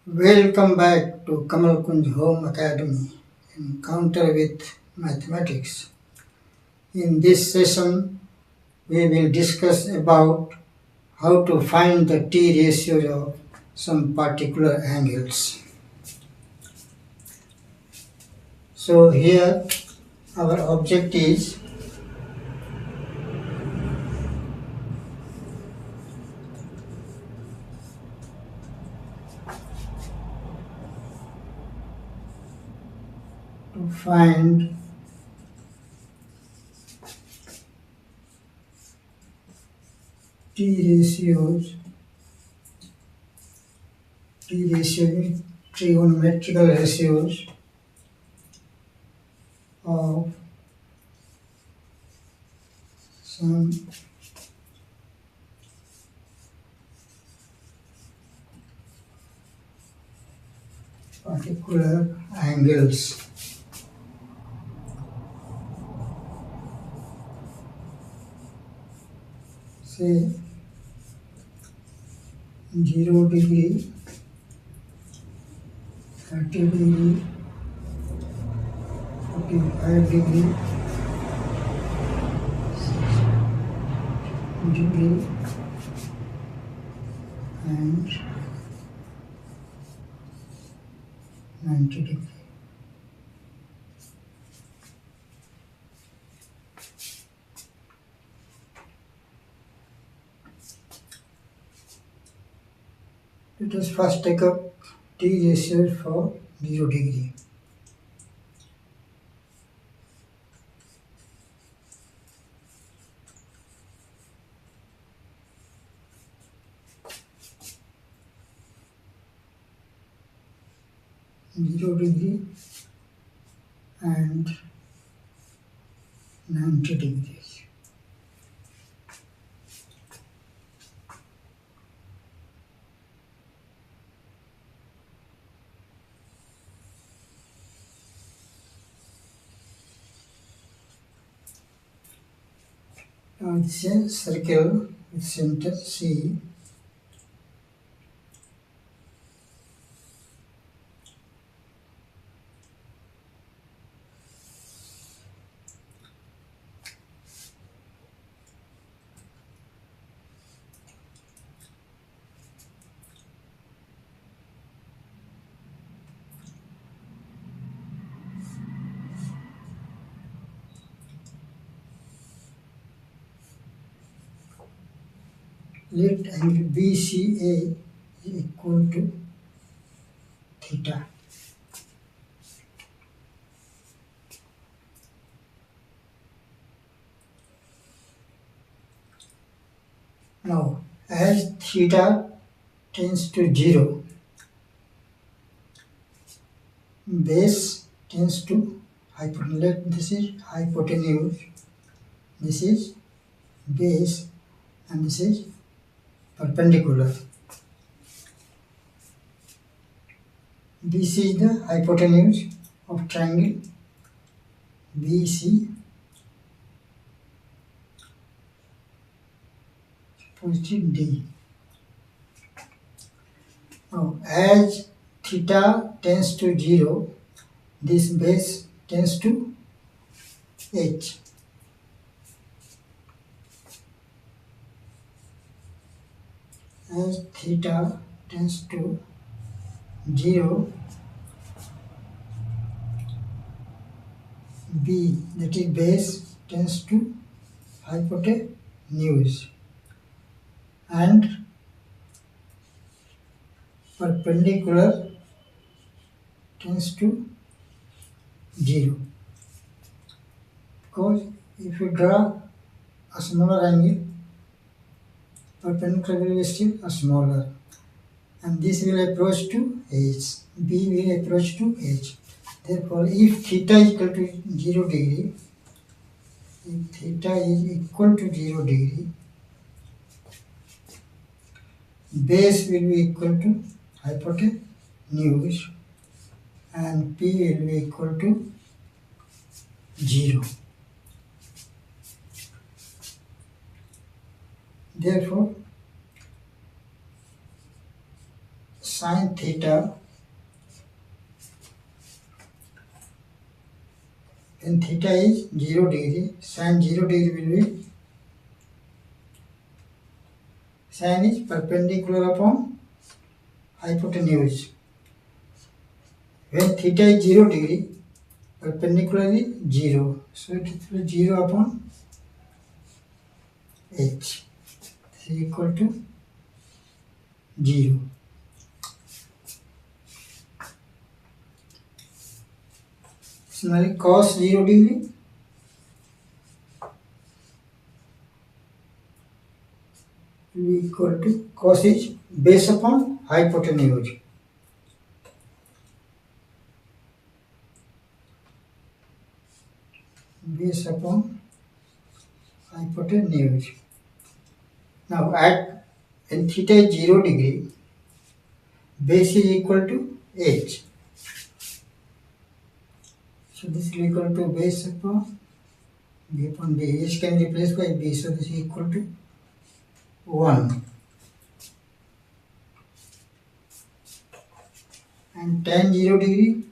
Welcome back to Kamal Kunj Home Academy, Encounter with Mathematics. In this session, we will discuss about how to find the t ratios of some particular angles. So here our object is to find t ratios, trigonometrical ratios of some particular angles. Say 0 degree, 30 degree, 45 degree, 60 degree, and 90 degree. Let us first take up t ratios for 0 degree. And 90 degrees. Now it's a circle with center C. Let angle BCA is equal to theta. Now, as theta tends to 0, base tends to hypotenuse. This is hypotenuse, this is base, and this is perpendicular. This is the hypotenuse of triangle BC. Positive D. Now, as theta tends to 0, this base tends to H. As theta tends to 0, B, that is base, tends to hypotenuse, and perpendicular tends to 0. Because if you draw a smaller angle, perpendicular will be still a smaller, and this will approach to H, B will approach to H. Therefore, if theta is equal to 0 degree, base will be equal to hypotenuse, and P will be equal to 0. Therefore, sine theta, when theta is 0 degree, sine 0 degree will be, sine is perpendicular upon hypotenuse. When theta is 0 degree, perpendicular is 0. So it will be 0 upon h. This is equal to 0. Similarly, cos 0 degree will be equal to, cos is base upon hypotenuse. Base upon hypotenuse. Now when theta is 0 degree, base is equal to h. So this is equal to base upon b upon b. H can be replaced by b, so this is equal to 1. And tan 0 degree,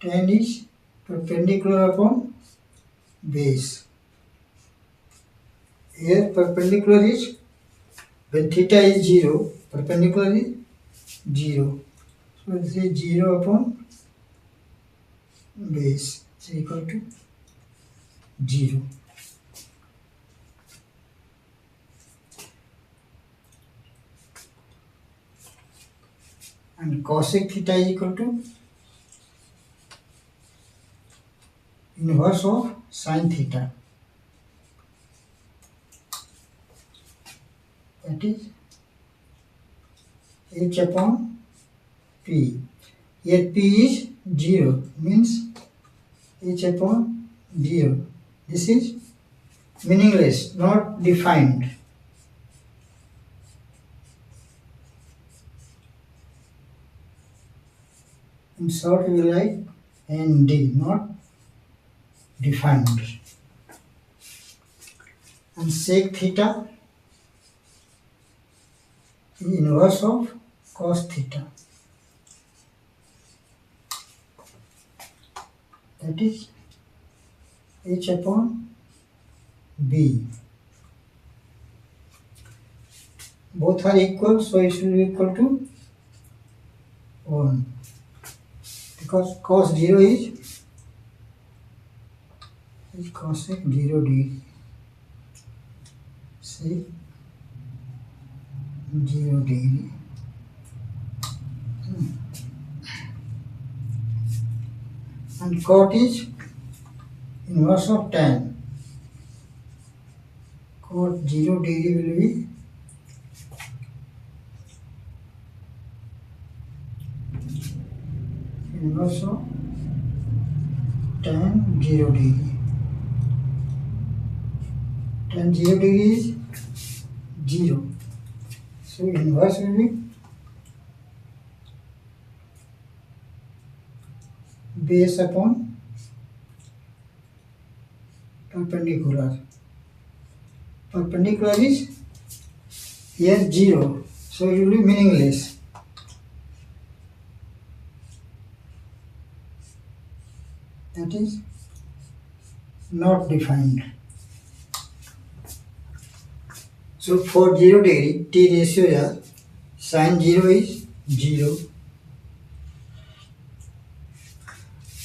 tan is perpendicular upon base. Here perpendicular is, when theta is 0, perpendicular is 0. So this is 0 upon base is equal to 0. And cosec theta is equal to inverse of sin theta. That is h upon p. Here p is 0, means h upon 0. This is meaningless, not defined. In short, we write ND, not defined. And sec theta is inverse of cos theta. That is h upon b. Both are equal, so it will be equal to 1. Because cos 0 is cosec 0 degree. Sec 0 degree. And cot is inverse of tan. Cot 0 degree will be inverse of tan 0 degree. Tan 0 degree is 0. So inverse will be base upon perpendicular. Perpendicular is here 0, so it will be meaningless. That is not defined. So for 0 degree, T ratios are sin 0 is 0,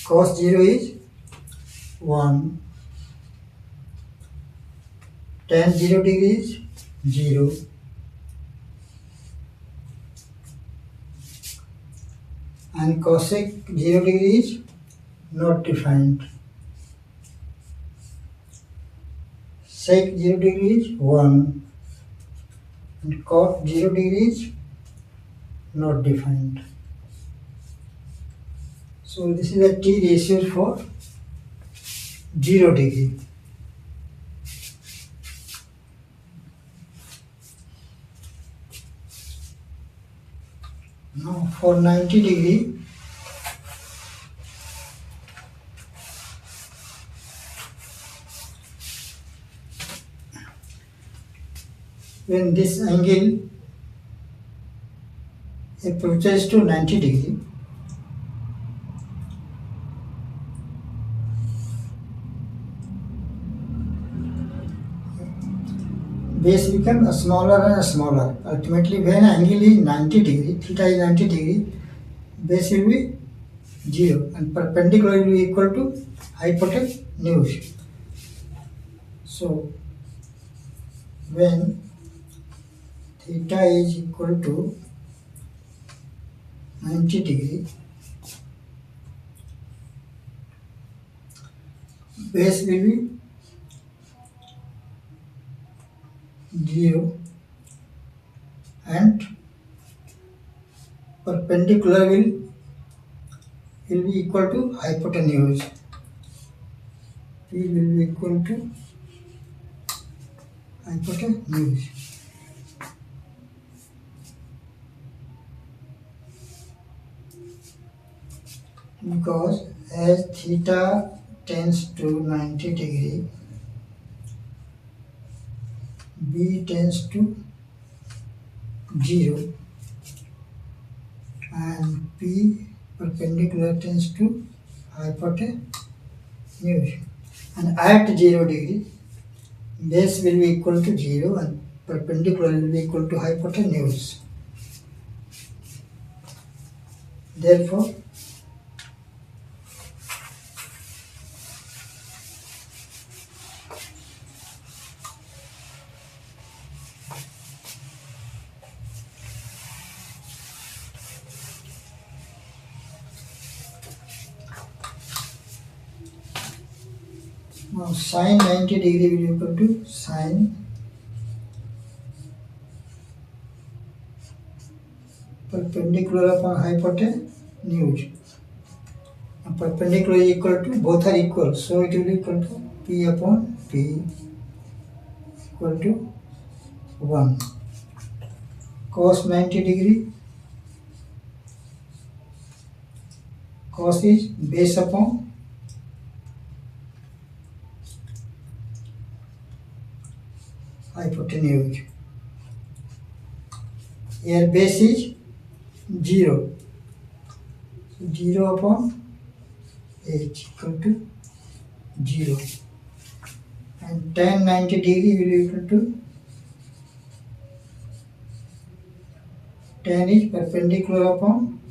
cos 0 is 1, tan 0 degree is 0, and cosec 0 degree is not defined. Sec 0 degree is 1, and cot 0 degree is not defined. So this is the T ratio for 0 degree. Now for 90 degree, when this angle approaches to 90 degree, base becomes smaller and smaller. Ultimately, when angle is 90 degree, theta is 90 degree, base will be 0 and perpendicular will be equal to hypotenuse. So, when theta is equal to 90 degree, base will be 0 and perpendicular will be equal to hypotenuse. P will be equal to hypotenuse. Because as theta tends to 90 degree, B tends to 0 and P perpendicular tends to hypotenuse. And at 0 degree, base will be equal to 0 and perpendicular will be equal to hypotenuse. Therefore, now sine 90 degree will be equal to sine perpendicular upon hypotenuse. And perpendicular is equal to, both are equal, so it will be equal to P upon P equal to 1. Cos 90 degree, cos is base upon hypotenuse. Here base is 0. So 0 upon h equal to 0. And tan 90 degree will be equal to, tan is perpendicular upon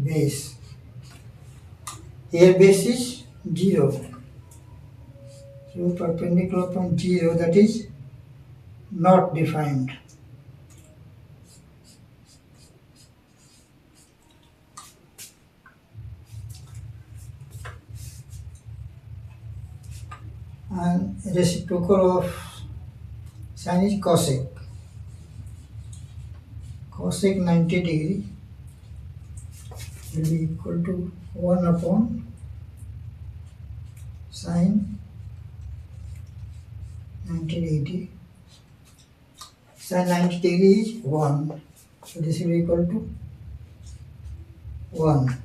base. Here base is 0. So perpendicular upon 0, that is not defined. And reciprocal of sine is cosec. Cosec 90 degree will be equal to 1 upon sine 90 degree. Sine 90 degree is 1. So this will be equal to 1.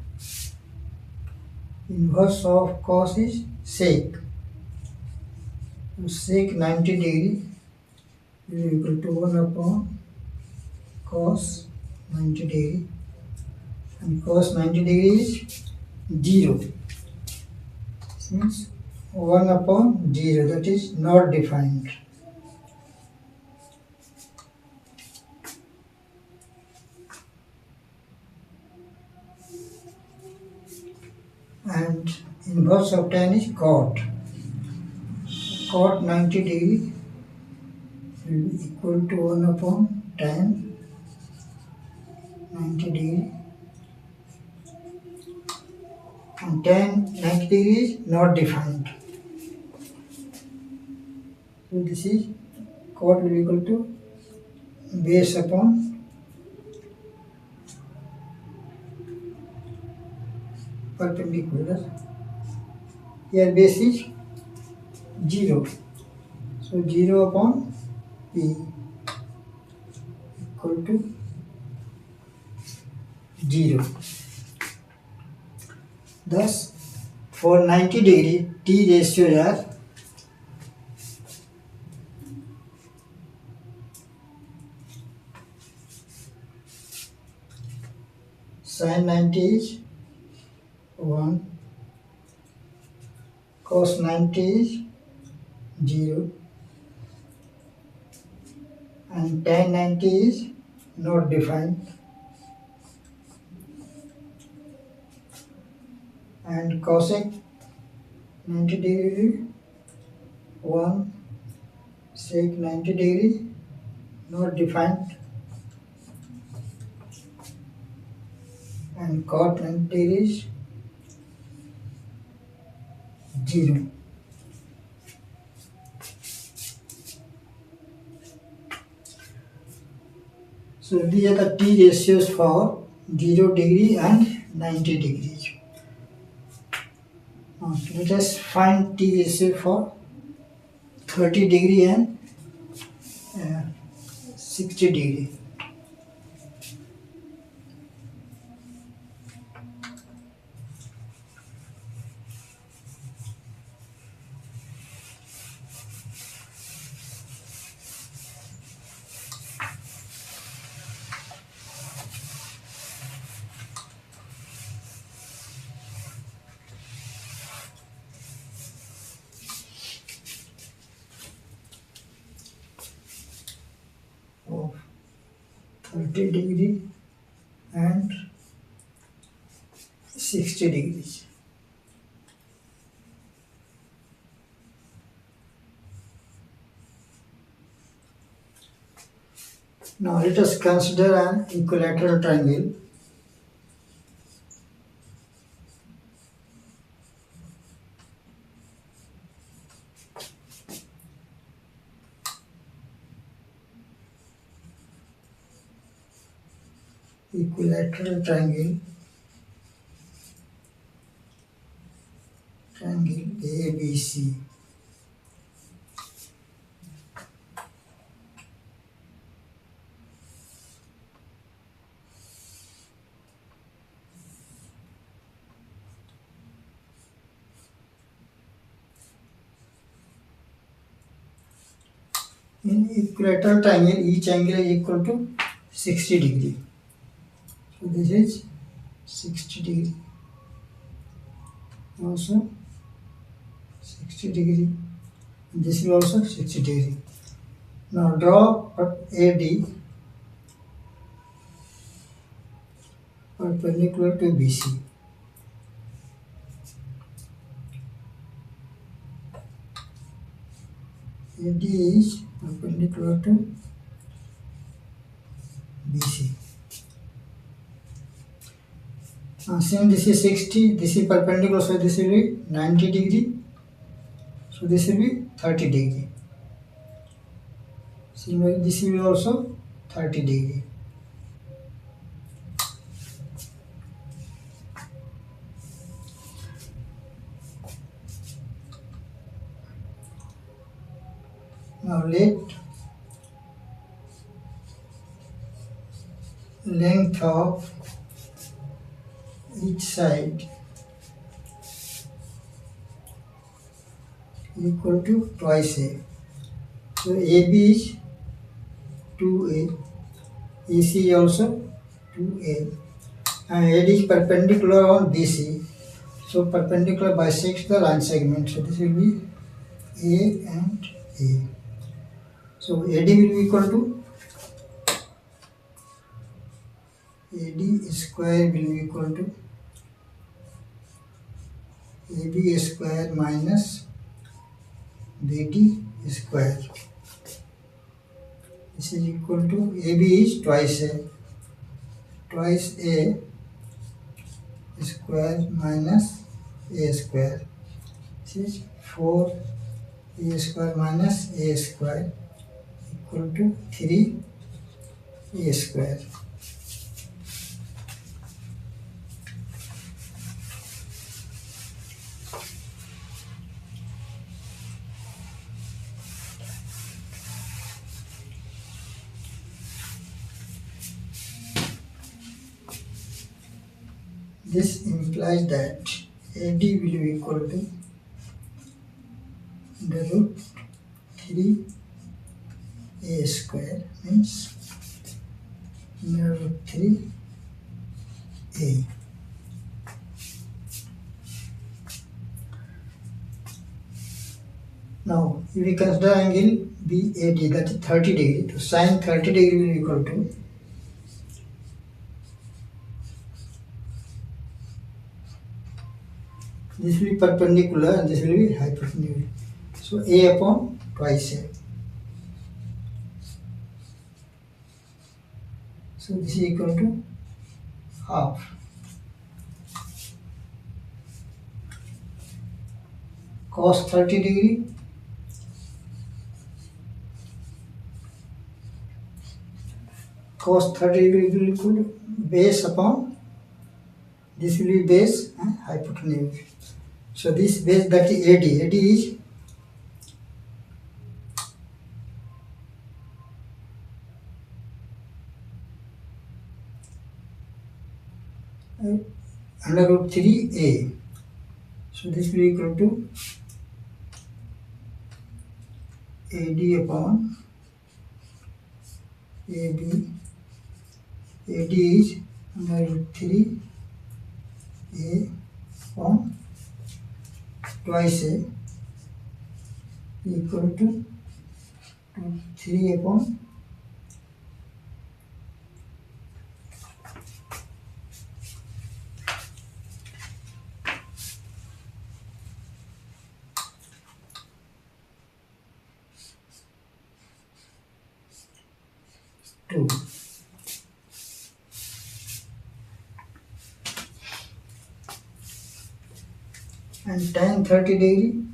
Inverse of cos is sec. So sec 90 degree will be equal to 1 upon cos 90 degree. And cos 90 degree is 0. This means 1 upon 0, that is not defined. And inverse of tan is cot. Cot 90 degree will be equal to 1 upon tan 90 degree. And tan 90 degree is not defined. So this is cot will be equal to base upon perpendicular. Here base is 0. So 0 upon P equal to 0. Thus, for 90 degree, T ratios are Sin 90 is 1, cos 90 is 0, and tan 90 is not defined, and cosec 90 degree 1, sec 90 degree not defined, and cot 90 degrees 0. So these are the T ratios for 0 degree and 90 degrees. Now let us find T ratio for 30 degree and 60 degree. Of 30 degree and 60 degrees. Now let us consider an equilateral triangle. Equilateral triangle ABC. In equilateral triangle, each angle is equal to 60 degree. So this is 60 degree. Also 60 degree. This is also 60 degree. Now draw AD perpendicular to BC. AD is perpendicular to BC. Since this is 60, this is perpendicular, so this will be 90 degree. So this will be 30 degree. Similarly, this will be also 30 degree. Now let length of each side equal to twice A. So AB is 2A, AC is also 2A, and AD is perpendicular on BC. So perpendicular bisects the line segment. So this will be A and A. So AD will be equal to AD square will be equal to AB square minus BD square. This is equal to AB is twice A square minus A square. This is 4A square minus A square equal to 3A square. This implies that AD will be equal to the root 3A square, means the root 3A A. Now, if we consider angle BAD, that is 30 degree, so sin 30 degree will be equal to this will be perpendicular and this will be hypotenuse. So A upon twice A. So this is equal to half. Cos 30 degree cos 30 degree will be equal to base upon this will be base and hypotenuse. So this base, that is AD. AD is under root 3A. So this will be equal to AD upon AB. AD is under root 3A upon twice A equal to 3 upon two. And tan 30 degree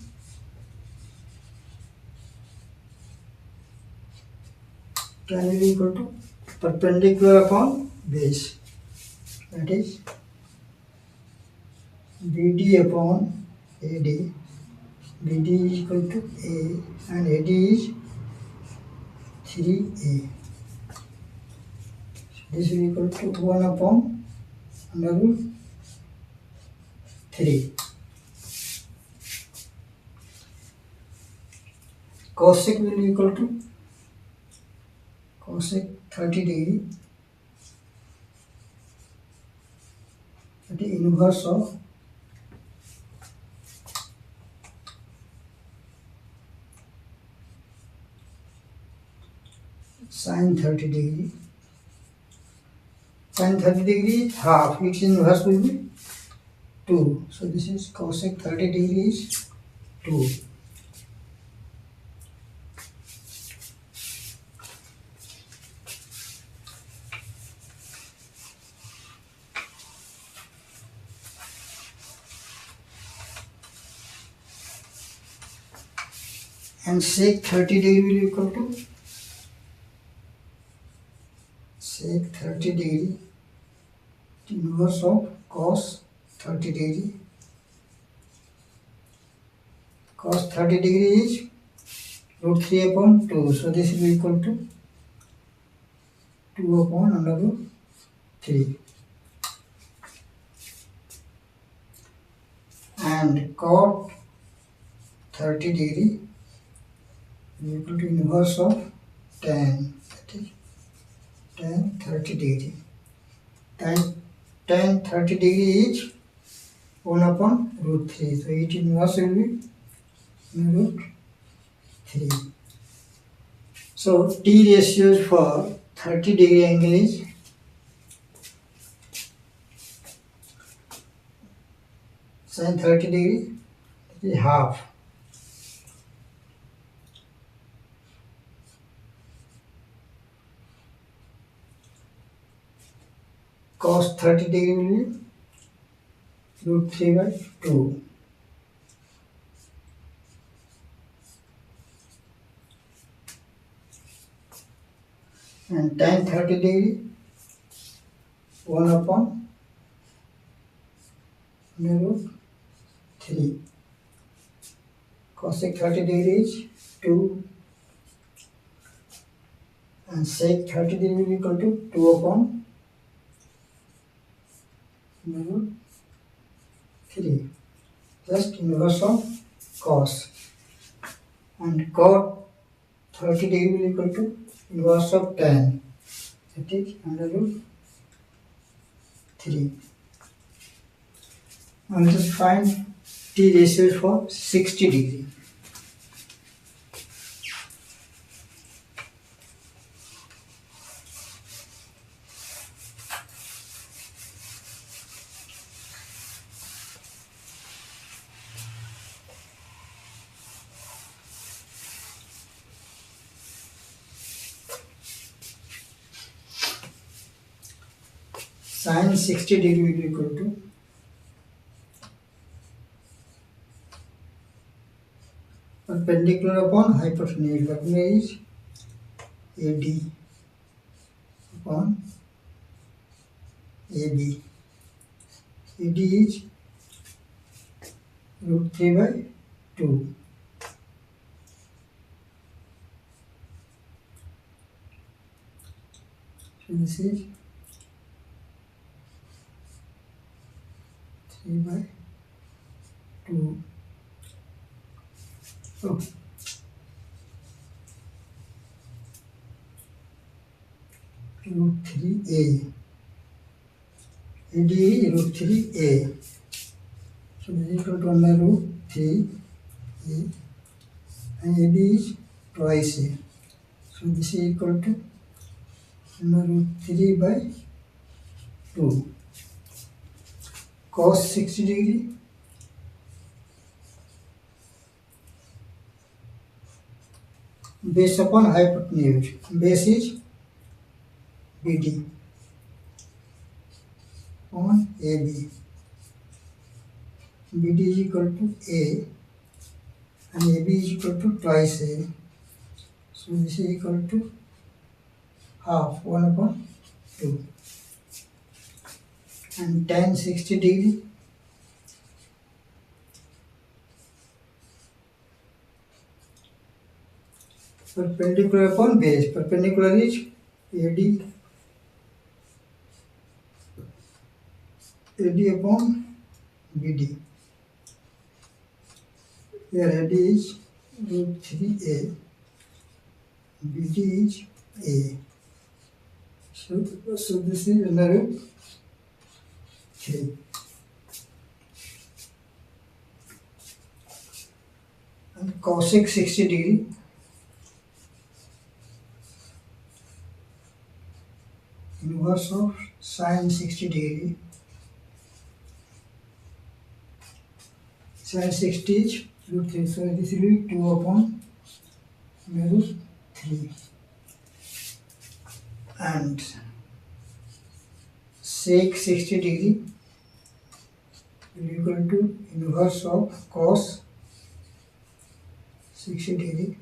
tan will be equal to perpendicular upon base, that is BD upon AD. BD is equal to A and AD is 3A. This will be equal to 1 upon under root 3. Cosec will be equal to cosec 30 degree, that is inverse of sin 30 degree. Sin 30 degree is half, its inverse will be 2. So this is cosec 30 degree is 2. And sec 30 degree will be equal to sec 30 degree inverse of cos 30 degree. Cos 30 degree is root 3 upon 2. So this will be equal to 2 upon under root 3. And cot 30 degree is equal to inverse of tan, that is tan 30 degree. Tan 30 degree is 1 upon root 3. So its inverse will be root 3. So T ratios for 30 degree angle is sin 30 degree, that is half. Cos 30 degree will be root 3 by 2. And tan 30 degree 1 upon root 3. Cosec 30 degree is 2. And sec 30 degree will be equal to 2 upon root 3. Just inverse of cos. And cot 30 degree will be equal to inverse of tan, that is under root 3. Now let us find T ratios for 60 degree. Sin 60 degree will be equal to perpendicular upon hypotenuse. Formula is AD upon AB. AD is root 3 by 2. So this is 3 by 2. So root 3a. AD is root 3a. So this is equal to under root 3a, and AB is twice a. So this is equal to under root 3 by 2. Cos 60 degree base upon hypotenuse. Base is BD on AB. BD is equal to A and AB is equal to twice A. So this is equal to half 1 upon 2. And tan 60 degree perpendicular upon base. Perpendicular is AD upon BD. Here AD is root 3a, BD is a. So this is under root 3. And cosec 60 degree inverse of sin 60 degree. Sin 60 is root 3, so this will be 2 upon root 3. And sec 60 degree will be equal to inverse of cos 60 degree.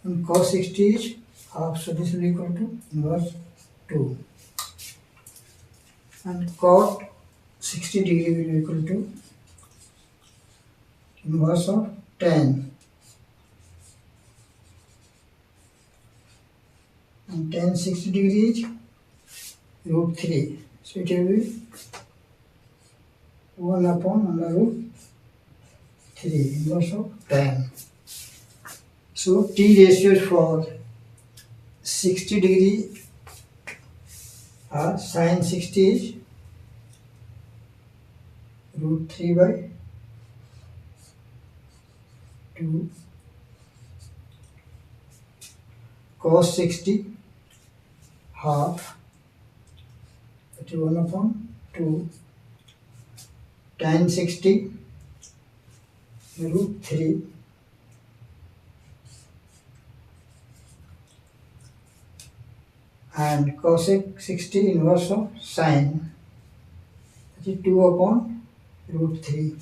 And cos 60 is half, so this will be equal to inverse 2. And cot 60 degree will be equal to inverse of tan. And tan 60 degree is root 3. So it will be 1 upon under root 3 inverse of tan. So T ratios for 60 degree are sin 60 is root 3 by 2, cos 60 half, that is 1 upon 2, tan 60 root 3, and cosec 60 inverse of sin, that is 2 upon root 3.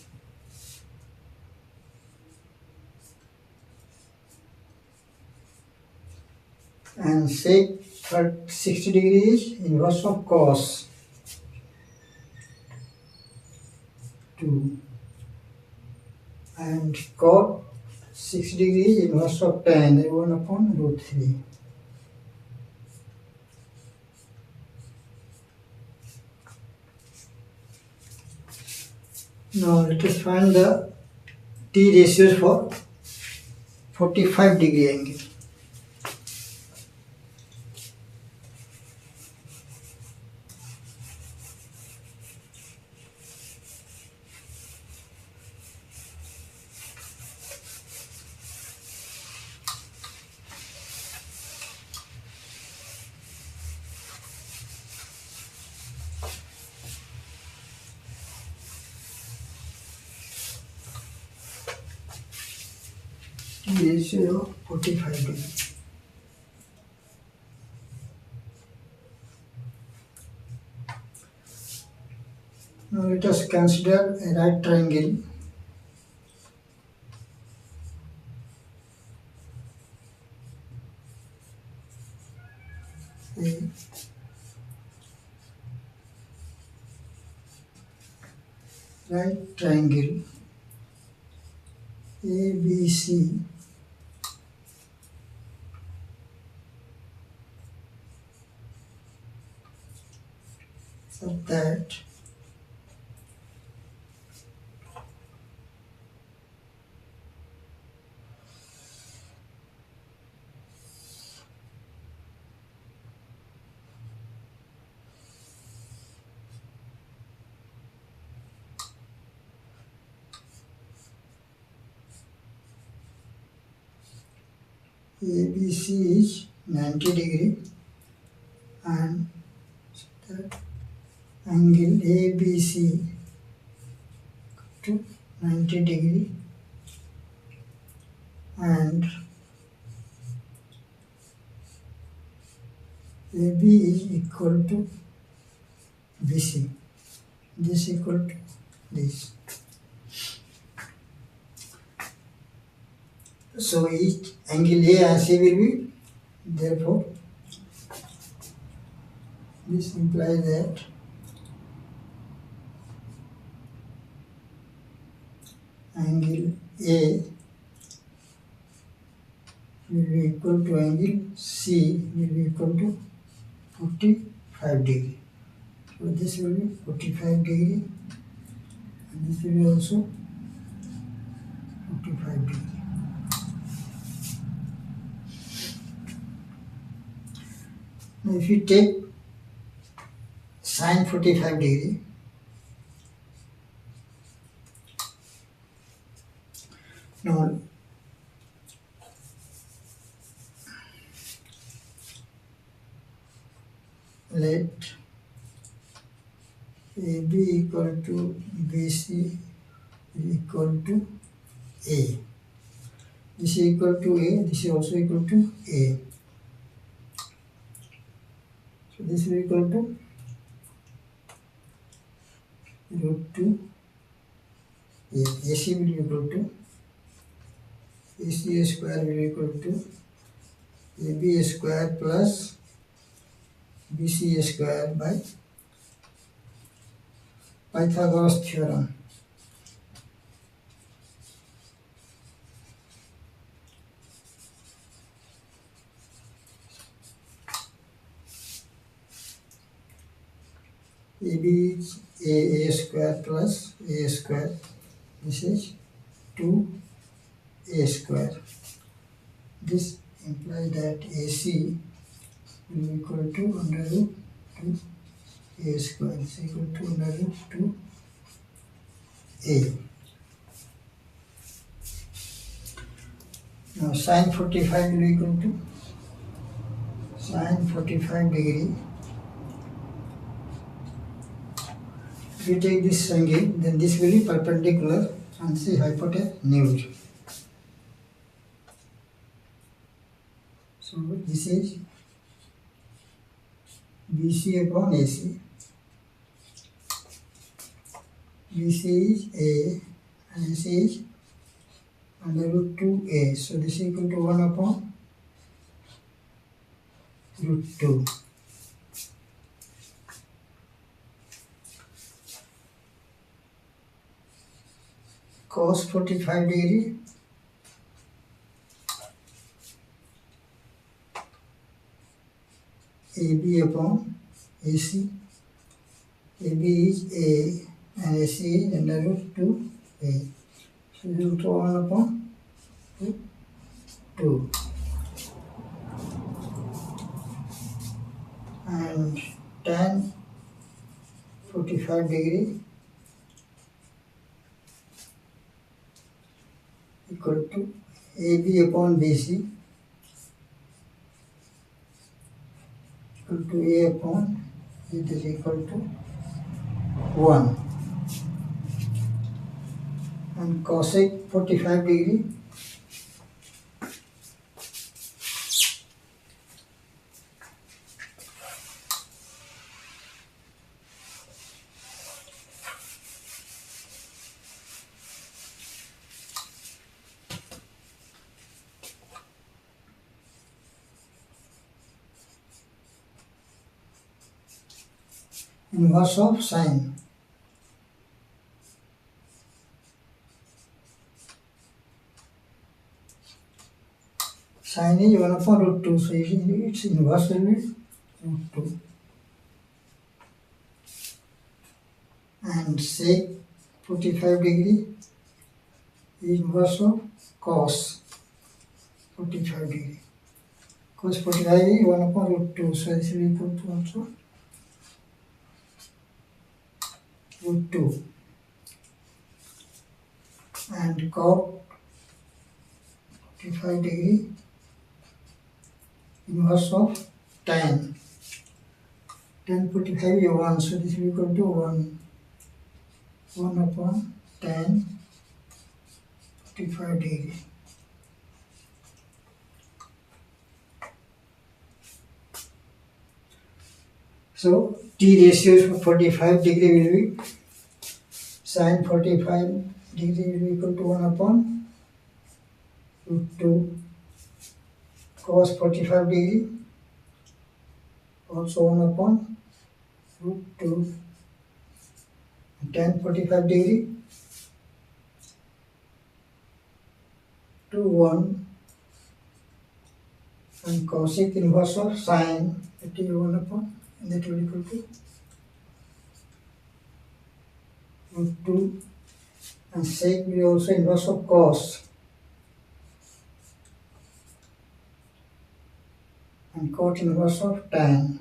And sec 60 degree is inverse of cos 2, and cot 60 degree is inverse of tan, 1 upon root 3. Now let us find the T ratios for 45 degree angle. is 45 degree. Now let us consider a right triangle. A right triangle ABC such that ABC is 90 degree and that angle ABC to 90 degree and AB is equal to BC. This equal to this. So each angle A and C will be, therefore this implies that angle A will be equal to angle C will be equal to 45 degree. So this will be 45 degree and this will be also 45 degree. Now if you take sine 45 degree, now let AB equal to BC equal to A. This is equal to A, this is also equal to A. So this will equal to root 2 A. AC will be equal to AC square will be equal to AB square plus BC square by Pythagoras theorem. AB is A square plus A square. This is 2A square. This implies that AC will be equal to under root 2A square is equal to under root 2A. Now sine 45 will be equal to sine 45 degree. If you take this angle, then this will be perpendicular and see hypotenuse. So this is BC upon AC. BC is A and AC is under root 2A. So this is equal to 1 upon root 2. Cos 45 degree AB upon AC. AB is A and AC is under root 2A. So root 1 upon root 2. And tan 45 degree equal to AB upon BC equal to A upon it is equal to 1. And cosec 45 degree inverse of sine. Sine is 1 upon root 2, so its inverse will be root 2. And sec 45 degree is inverse of cos 45 degree. Cos 45 is 1 upon root 2, so this will be equal to also root 2. And cot 45 degree inverse of tan. Tan 45 is 1, so this will be equal to 1 upon tan 45 degree. So T ratios for 45 degree will be sin 45 degree will be equal to 1 upon root 2. Cos 45 degree also 1 upon root 2. And tan 45 degree to 1. And cosec inverse of sine, that is 1 upon, and that will be equal to root 2. And sec will be also inverse of cos. And cot inverse of tan.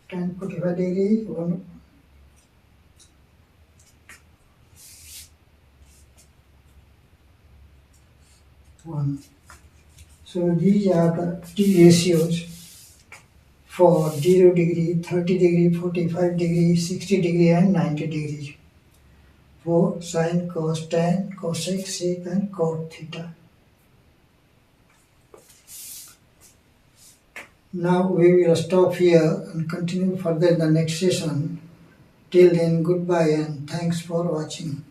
Tan 45 degree 1. So these are the T ratios for 0 degree, 30 degree, 45 degree, 60 degree and 90 degree for sine, cos, tan, cosec, sec and cot theta. Now we will stop here and continue further in the next session. Till then, goodbye and thanks for watching.